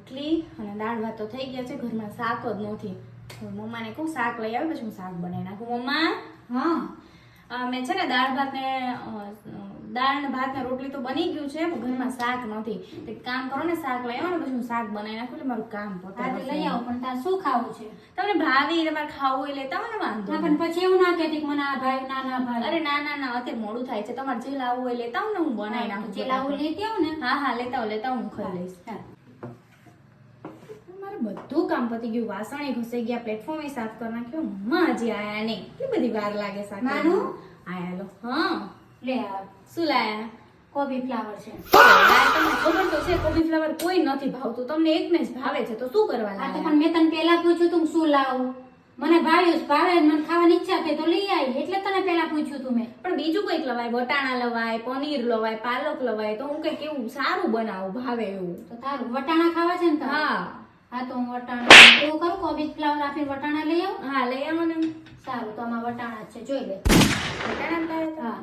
રોટલી અને દાળ ભાત તો થઈ ગયા છે, ઘરમાં શાક જ નથી. મમ્માને કહું શાક લઈ આવે, પછી હું શાક બનાવી નાખું. મમ્મા હા મેં છે ને દાળ ને ભાત ને રોટલી તો બની ગયું છે, પણ ઘરમાં શાક નથી. તો એક કામ કરો ને, શાક લઈ આવો ને પછી હું શાક બનાવી નાખું એટલે મારું કામ પતે. હા તો લઈ આવો, પણ તાર શું ખાવું છે? તમને ભાવી તમારે ખાવું હોય લેતા હોય ને, વાંધો ના, પણ પછી એવું ના કહેતી કે મને આ ભાઈ ના ભાઈ. અરે ના અત્યારે મોડું થાય છે, તમારે જે લાવવું હોય લેતા હોય ને, હું બનાવી નાખું. જે લાવું લેતી આવો ને. હા લેતા આવો હું ખાઈ લઈશ. મારે બધું કામ પતી ગયું, વાસણ ઘસાઈ ગયા, પ્લેટફોર્મ સાફ કરી નાખ્યો. મમ્મા હજી આયા નહીં, કેટલી બધી વાર લાગે શાક નાનું આયા લો. હા લે આ શું લાયા? કોબી ફ્લાવર છે. તમને ખબર તો છે કોબી ફ્લાવર કોઈ નથી ભાવતું, તમને એક ને જ ભાવે છે, તો શું કરવા આ તો લાયા? પણ મેં તને પહેલા પૂછ્યું તું શું લાવું, મને ભાવે મને ખાવાની ઈચ્છા થઈ તો લઈ આવી, એટલે તને પહેલા પૂછ્યું તું મેં. પણ બીજું કઈક લવાય, વટાણા લવાય, પનીર લવાય, પાલક લવાય, તો હું કઈક એવું સારું બનાવું, ભાવે એવું. તો તારું વટાણા ખાવા છે ને તારે? હા તો હું વટાણા એવું કરું, કોબી ફ્લાવર આપીને વટાણા લઈ આવું. હા લઈ આવો ને. સારું, તો આમાં વટાણા જ છે, જોઈ લે. વટાણા લાયા હતા?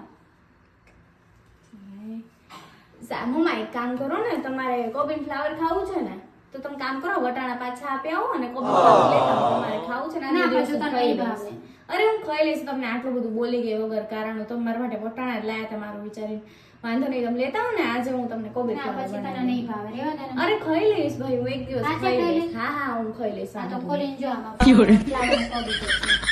હા મમ્મા એક કામ કરો ને, તમારે કોબી ફ્લાવર ખાવું છે ને, તો તમે કામ કરો, વટાણા પાછા આપી આવો અને કોબી ફ્લાવર લેતા આવો. તમારે ખાવું છે ને? ના, આજે પાછું હું તને ખાઈ નહીં લઈશ. ભાવે. અરે હું ખાઈ લઈશ, તમને આટલું બધું બોલી ગઈ વગર કારણ. તમે મારા માટે વટાણા જ લાયા તમારું વિચારીને. વાંધો નહીં, તમે લેતા આવો ને, આજે હું તમને કોબી ના, ફ્લાવર પછી તને બનાવી નહીં ભાવે, રહેવા દે ને. અરે ખાઈ લઈશ ભાઈ, હું એક દિવસ આજે ખાઈ ખાઈ લઈશ. લઈશ? હા હું ખાઈ લઈશ. આ તો વાંધો નહીં. ખોલીને જો આમાં ફ્લાવર કોબી છે.